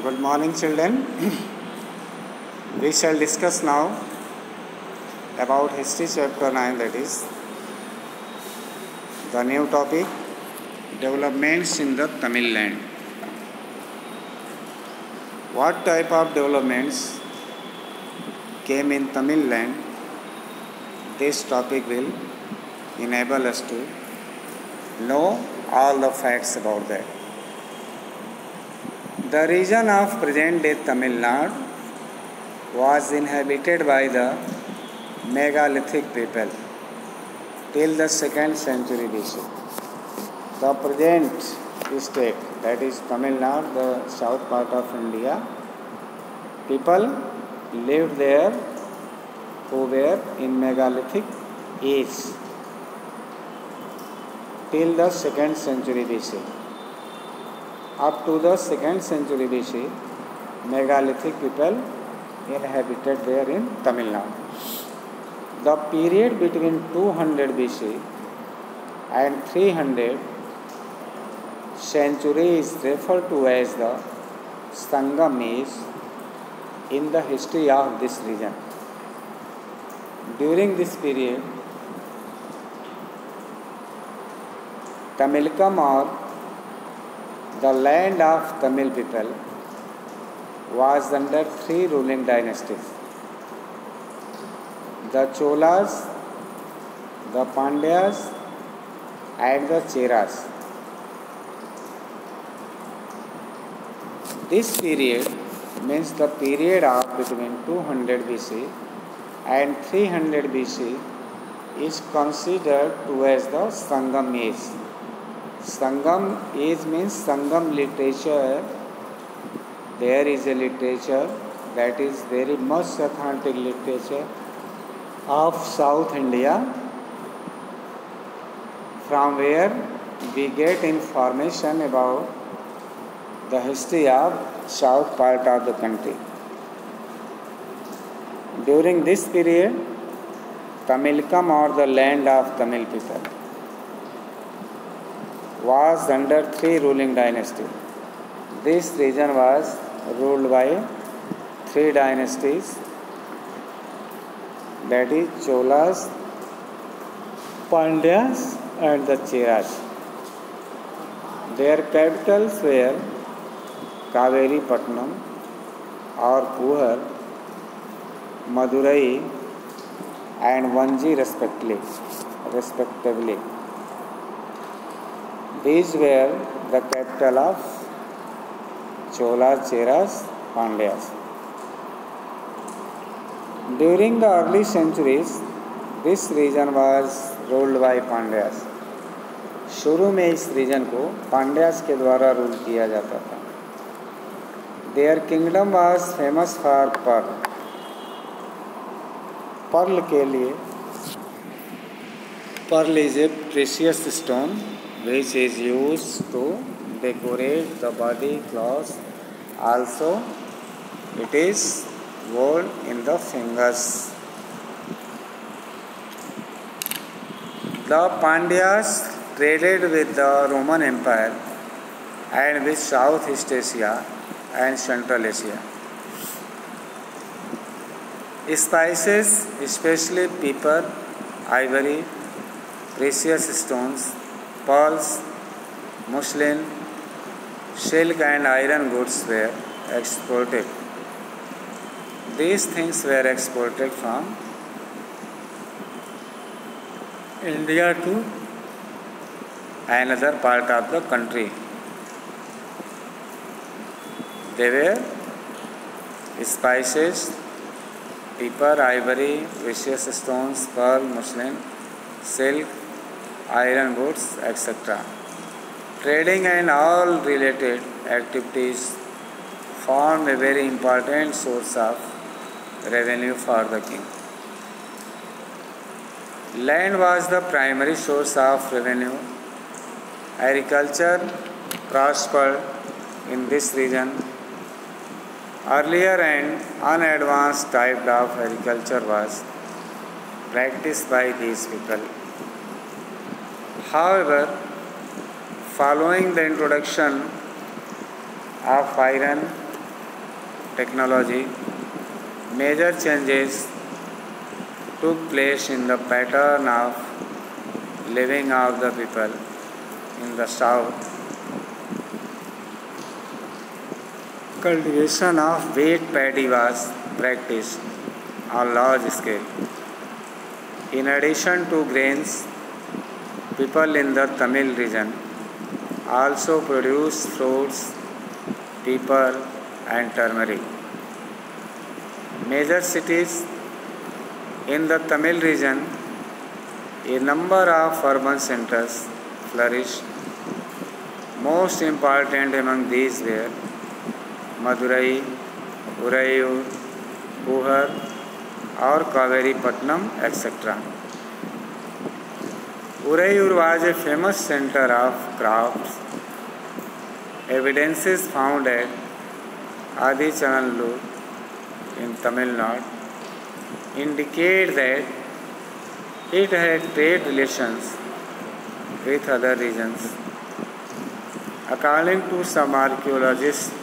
Good morning, children. We shall discuss now about History Chapter 9, that is the new topic, Developments in the Tamil Land. What type of developments came in Tamil Land? This topic will enable us to know all the facts about that. The region of present-day Tamil Nadu was inhabited by the megalithic people till the 2nd century BC. The present state, that is Tamil Nadu, the south part of India, people lived there who were in megalithic age till the 2nd century BC. Up to the 2nd century BC, megalithic people inhabited there in Tamil Nadu. The period between 200 BC and 300 century is referred to as the Sangam age in the history of this region. During this period, Tamilkam, or the land of Tamil people, was under 3 ruling dynasties: the Cholas, the Pandyas, and the Cheras. This period means the period of between 200 BC and 300 BC is considered to as the Sangam age. Sangam age means Sangam literature. There is a literature that is very much authentic literature of South India, from where we get information about the history of south part of the country. During this period, Tamilkam, or the land of Tamil people, was under 3 ruling dynasties. This region was ruled by 3 dynasties, that is Cholas, Pandyas, and the Cheras. Their capitals were Kaveri Patnam or Puhar, Madurai, and Vanji respectively. These were the capital of Cholas, Cheras, Pandyas. During the early centuries, this region was ruled by Pandyas. शुरू में इस reason को पांड्यास के द्वारा rule किया जाता था. Their kingdom was famous for pearl. Pearl के लिए, pearl is a precious stone which is used to decorate the body clothes. Also, it is worn in the fingers. The Pandyas traded with the Roman Empire and with Southeast Asia and Central Asia. Spices, especially pepper, ivory, precious stones, pearls, muslin, silk, and iron goods were exported. These things were exported from India to another part of the country. They were spices, pepper, ivory, precious stones, pearl, muslin, silk, iron goods, etc. Trading and all related activities form a very important source of revenue for the king. Land was the primary source of revenue. Agriculture prospered in this region. Earlier and unadvanced type of agriculture was practiced by these people. However, following the introduction of iron technology, major changes took place in the pattern of living of the people in the south. Cultivation of wheat paddy was practiced on large scale. In addition to grains, people in the Tamil region also produce fruits, pepper, and turmeric. Major cities in the Tamil region, a number of urban centers flourished. Most important among these were Madurai, Urayur, Puhar, or Kaveripatnam, etc. Urayur was a famous center of crafts. Evidences found at Adichanallur in Tamil Nadu indicate that it had trade relations with other regions. According to some archaeologists,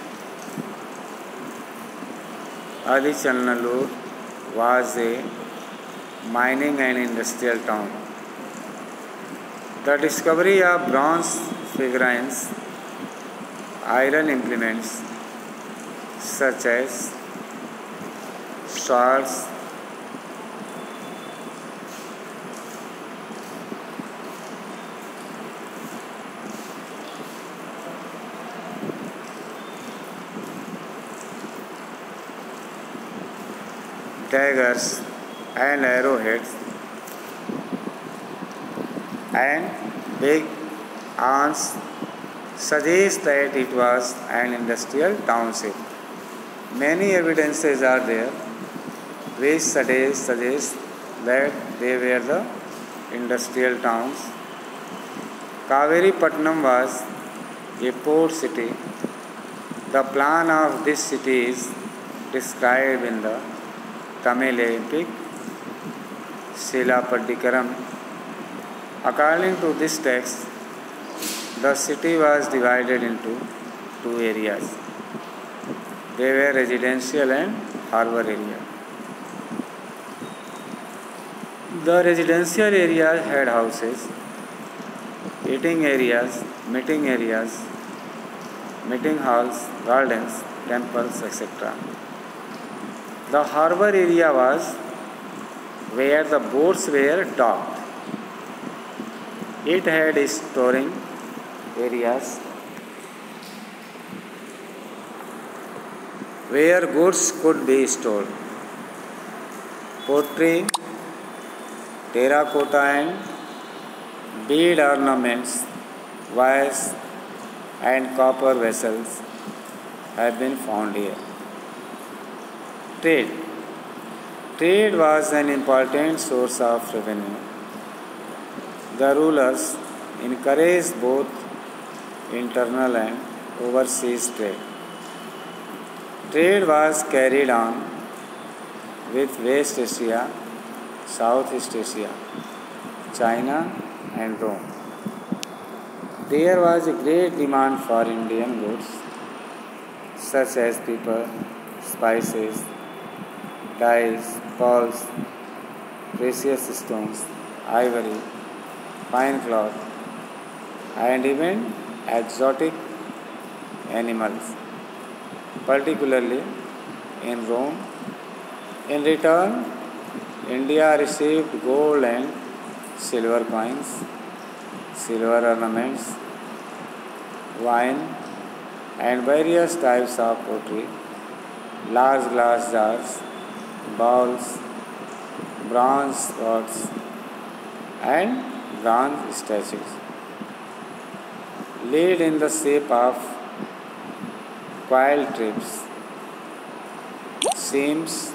Adichanallur was a mining and industrial town. The discovery of bronze figurines, iron implements such as swords, daggers, and arrowheads, and big arms suggest that it was an industrial township. Many evidences are there which suggest that they were the industrial towns. Kaveripatnam was a port city. The plan of this city is described in the Tamil epic Silappatikaram. According to this text, the city was divided into two areas. They were residential and harbour area. The residential areas had houses, eating areas, meeting halls, gardens, temples, etc. The harbour area was where the boats were docked. It had storing areas where goods could be stored. Pottery, terracotta and bead ornaments, wires and copper vessels have been found here. Trade. Trade was an important source of revenue. The rulers encouraged both internal and overseas trade. Trade was carried on with West Asia, Southeast Asia, China and Rome. There was a great demand for Indian goods such as pepper, spices, dyes, pearls, precious stones, ivory, fine cloth, and even exotic animals, particularly in Rome. In return, India received gold and silver coins, silver ornaments, wine, and various types of pottery, large glass jars, bowls, bronze pots, and bronze statues, laid in the shape of coiled trips, seems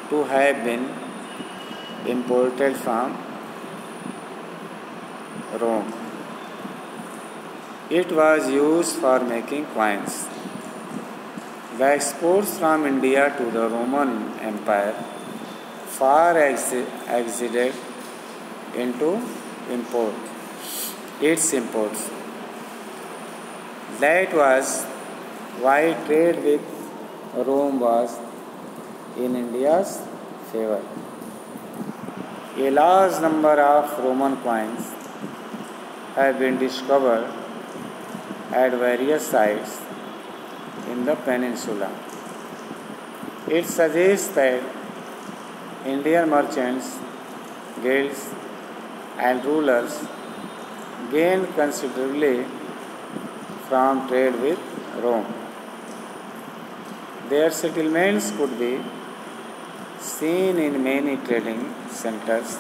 to have been imported from Rome. It was used for making coins. The exports from India to the Roman Empire far exceeded into its imports. That was why trade with Rome was in India's favor. A large number of Roman coins have been discovered at various sites in the peninsula. It suggests that Indian merchants, guilds, and rulers gained considerably from trade with Rome. Their settlements could be seen in many trading centers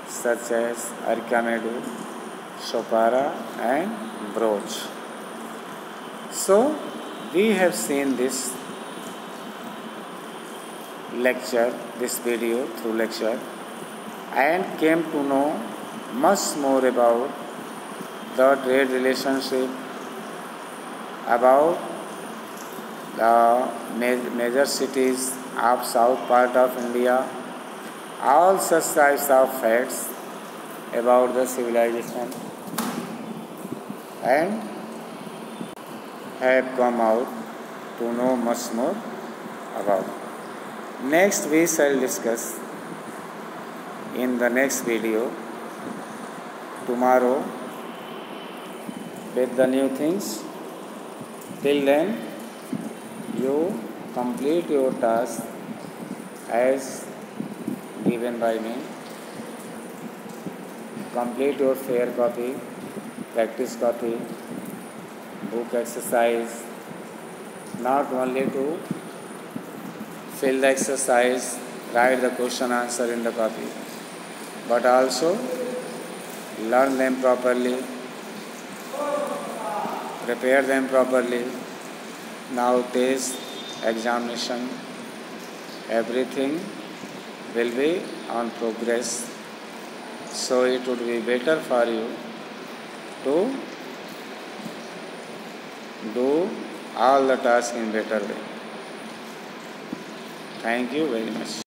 such as Arikamedu, Shopara, and Broch. So, we have seen this video through lecture, and came to know much more about the trade relationship, about the major cities of south part of India, all such types of facts about the civilization, and have come out to know much more about. Next we shall discuss in the next video tomorrow with the new things. Till then, you complete your task as given by me. Complete your fair copy, practice copy, book exercise, not only to fill the exercise, write the question answer in the copy, but also learn them properly, prepare them properly. Now test, examination, everything will be on progress. So it would be better for you to do all the tasks in better way. Thank you very much.